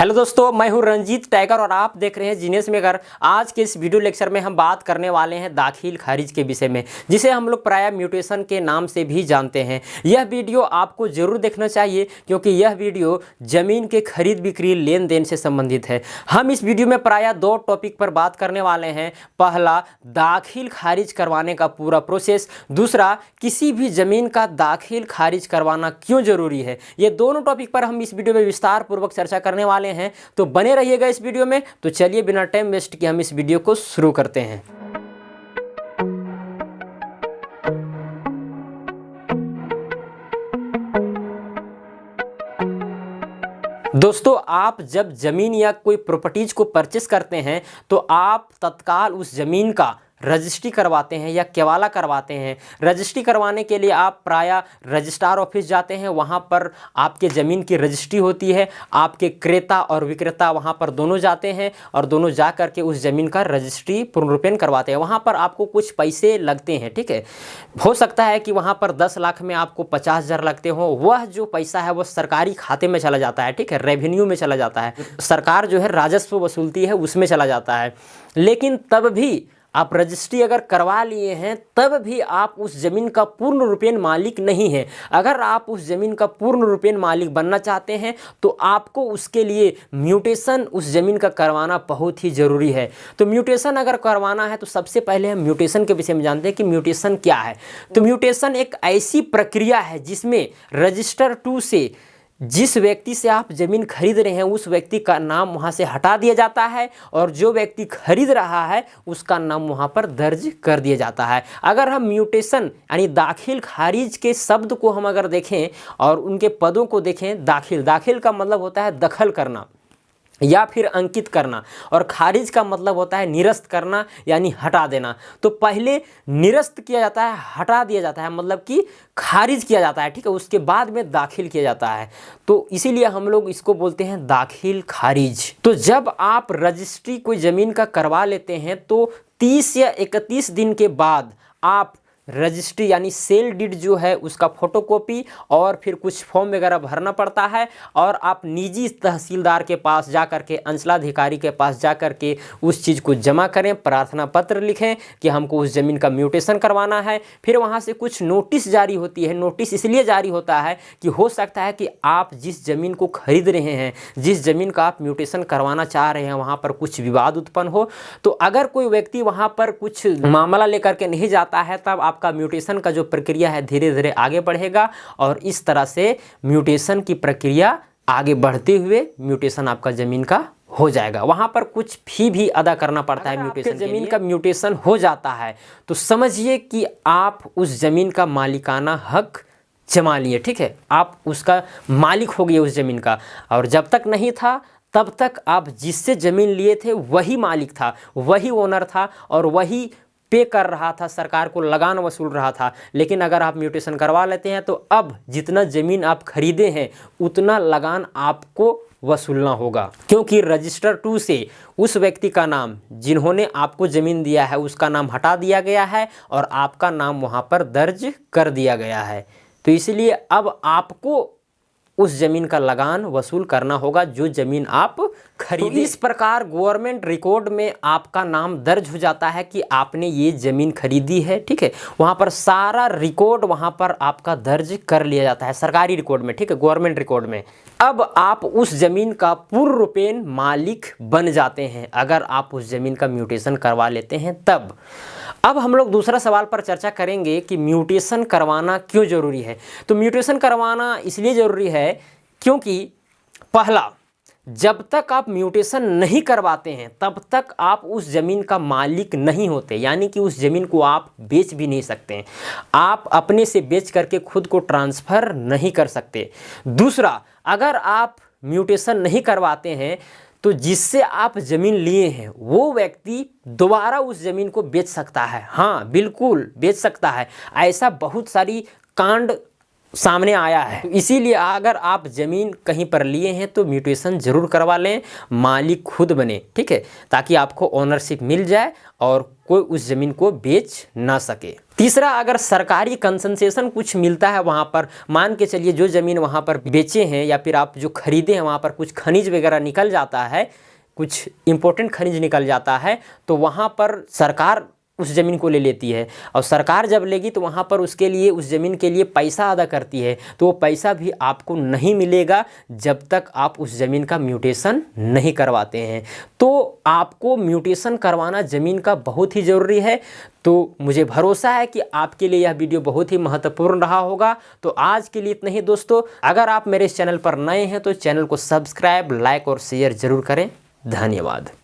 Hello दोस्तों, मैं हूं रंजीत टाइगर और आप देख रहे हैं जीनियस मेकर। आज के इस वीडियो लेक्चर में हम बात करने वाले हैं दाखिल खारिज के विषय में, जिसे हम लोग प्रायः म्यूटेशन के नाम से भी जानते हैं। यह वीडियो आपको जरूर देखना चाहिए क्योंकि यह वीडियो ज़मीन के खरीद बिक्री लेन देन से संबंधित है। हम इस वीडियो में प्रायः दो टॉपिक पर बात करने वाले हैं। पहला, दाखिल खारिज करवाने का पूरा प्रोसेस। दूसरा, किसी भी ज़मीन का दाखिल खारिज करवाना क्यों ज़रूरी है। ये दोनों टॉपिक पर हम इस वीडियो में विस्तार पूर्वक चर्चा करने वाले हैं, तो बने रहिएगा इस वीडियो में। तो चलिए बिना टाइम वेस्ट किए हम इस वीडियो को शुरू करते हैं। दोस्तों, आप जब ज़मीन या कोई प्रॉपर्टीज को परचेस करते हैं तो आप तत्काल उस ज़मीन का रजिस्ट्री करवाते हैं या केवाला करवाते हैं। रजिस्ट्री करवाने के लिए आप प्रायः रजिस्ट्रार ऑफिस जाते हैं, वहाँ पर आपके ज़मीन की रजिस्ट्री होती है। आपके क्रेता और विक्रेता वहाँ पर दोनों जाते हैं और दोनों जा कर के उस ज़मीन का रजिस्ट्री पूर्णरूपेण करवाते हैं। वहाँ पर आपको कुछ पैसे लगते हैं, ठीक है। हो सकता है कि वहाँ पर 10 लाख में आपको 50,000 लगते हों। वह जो पैसा है वह सरकारी खाते में चला जाता है, ठीक है, रेवेन्यू में चला जाता है। सरकार जो है राजस्व वसूलती है, उसमें चला जाता है। लेकिन तब भी आप रजिस्ट्री अगर करवा लिए हैं तब भी आप उस ज़मीन का पूर्ण रूपेण मालिक नहीं हैं। अगर आप उस ज़मीन का पूर्ण रूपेण मालिक बनना चाहते हैं तो आपको उसके लिए म्यूटेशन उस ज़मीन का करवाना बहुत ही ज़रूरी है। तो म्यूटेशन अगर करवाना है तो सबसे पहले हम म्यूटेशन के विषय में जानते हैं कि म्यूटेशन क्या है। तो म्यूटेशन एक ऐसी प्रक्रिया है जिसमें रजिस्टर 2 से जिस व्यक्ति से आप ज़मीन खरीद रहे हैं उस व्यक्ति का नाम वहाँ से हटा दिया जाता है और जो व्यक्ति खरीद रहा है उसका नाम वहाँ पर दर्ज कर दिया जाता है। अगर हम म्यूटेशन यानी दाखिल खारिज के शब्द को हम अगर देखें और उनके पदों को देखें, दाखिल का मतलब होता है दखल करना या फिर अंकित करना, और खारिज का मतलब होता है निरस्त करना यानी हटा देना। तो पहले निरस्त किया जाता है, हटा दिया जाता है, मतलब कि खारिज किया जाता है, ठीक है, उसके बाद में दाखिल किया जाता है। तो इसीलिए हम लोग इसको बोलते हैं दाखिल खारिज। तो जब आप रजिस्ट्री कोई ज़मीन का करवा लेते हैं तो 30 या 31 दिन के बाद आप रजिस्ट्री यानी सेल डीड जो है उसका फोटोकॉपी और फिर कुछ फॉर्म वगैरह भरना पड़ता है और आप निजी तहसीलदार के पास जा कर के, अंचलाधिकारी के पास जा कर के उस चीज़ को जमा करें, प्रार्थना पत्र लिखें कि हमको उस ज़मीन का म्यूटेशन करवाना है। फिर वहाँ से कुछ नोटिस जारी होती है। नोटिस इसलिए जारी होता है कि हो सकता है कि आप जिस ज़मीन को खरीद रहे हैं, जिस ज़मीन का आप म्यूटेशन करवाना चाह रहे हैं, वहाँ पर कुछ विवाद उत्पन्न हो। तो अगर कोई व्यक्ति वहाँ पर कुछ मामला लेकर के नहीं जाता है तब आपका म्यूटेशन का जो प्रक्रिया है धीरे धीरे आगे बढ़ेगा और इस तरह से म्यूटेशन की प्रक्रिया आगे बढ़ते हुए म्यूटेशन आपका ज़मीन का हो जाएगा। वहाँ पर कुछ फी भी अदा करना पड़ता है म्यूटेशन। ज़मीन का म्यूटेशन हो जाता है तो समझिए कि आप उस ज़मीन का मालिकाना हक जमा लिए, ठीक है, आप उसका मालिक हो गए उस ज़मीन का। और जब तक नहीं था तब तक आप जिससे ज़मीन लिए थे वही मालिक था, वही ओनर था और वही पे कर रहा था, सरकार को लगान वसूल रहा था। लेकिन अगर आप म्यूटेशन करवा लेते हैं तो अब जितना ज़मीन आप खरीदे हैं उतना लगान आपको वसूलना होगा, क्योंकि रजिस्टर 2 से उस व्यक्ति का नाम, जिन्होंने आपको ज़मीन दिया है, उसका नाम हटा दिया गया है और आपका नाम वहाँ पर दर्ज कर दिया गया है। तो इसलिए अब आपको उस ज़मीन का लगान वसूल करना होगा जो ज़मीन आप खरीदे। तो इस प्रकार गवर्नमेंट रिकॉर्ड में आपका नाम दर्ज हो जाता है कि आपने ये ज़मीन खरीदी है, ठीक है। वहाँ पर सारा रिकॉर्ड वहाँ पर आपका दर्ज कर लिया जाता है सरकारी रिकॉर्ड में, ठीक है, गवर्नमेंट रिकॉर्ड में। अब आप उस ज़मीन का पूर्ण रूपेण मालिक बन जाते हैं अगर आप उस ज़मीन का म्यूटेशन करवा लेते हैं तब। अब हम लोग दूसरा सवाल पर चर्चा करेंगे कि म्यूटेशन करवाना क्यों ज़रूरी है। तो म्यूटेशन करवाना इसलिए ज़रूरी है क्योंकि पहला, जब तक आप म्यूटेशन नहीं करवाते हैं तब तक आप उस ज़मीन का मालिक नहीं होते, यानी कि उस ज़मीन को आप बेच भी नहीं सकते, आप अपने से बेच करके खुद को ट्रांसफ़र नहीं कर सकते। दूसरा, अगर आप म्यूटेशन नहीं करवाते हैं तो जिससे आप ज़मीन लिए हैं वो व्यक्ति दोबारा उस ज़मीन को बेच सकता है। हाँ, बिल्कुल बेच सकता है। ऐसा बहुत सारी कांड सामने आया है। तो इसीलिए अगर आप ज़मीन कहीं पर लिए हैं तो म्यूटेशन ज़रूर करवा लें, मालिक खुद बने, ठीक है, ताकि आपको ओनरशिप मिल जाए और कोई उस ज़मीन को बेच ना सके। तीसरा, अगर सरकारी कंसेशन कुछ मिलता है वहाँ पर, मान के चलिए जो ज़मीन वहाँ पर बेचे हैं या फिर आप जो खरीदे हैं वहाँ पर कुछ खनिज वगैरह निकल जाता है, कुछ इम्पोर्टेंट खनिज निकल जाता है, तो वहाँ पर सरकार उस ज़मीन को ले लेती है और सरकार जब लेगी तो वहाँ पर उसके लिए, उस ज़मीन के लिए पैसा अदा करती है। तो वो पैसा भी आपको नहीं मिलेगा जब तक आप उस ज़मीन का म्यूटेशन नहीं करवाते हैं। तो आपको म्यूटेशन करवाना ज़मीन का बहुत ही ज़रूरी है। तो मुझे भरोसा है कि आपके लिए यह वीडियो बहुत ही महत्वपूर्ण रहा होगा। तो आज के लिए इतना ही दोस्तों। अगर आप मेरे इस चैनल पर नए हैं तो चैनल को सब्सक्राइब, लाइक और शेयर ज़रूर करें। धन्यवाद।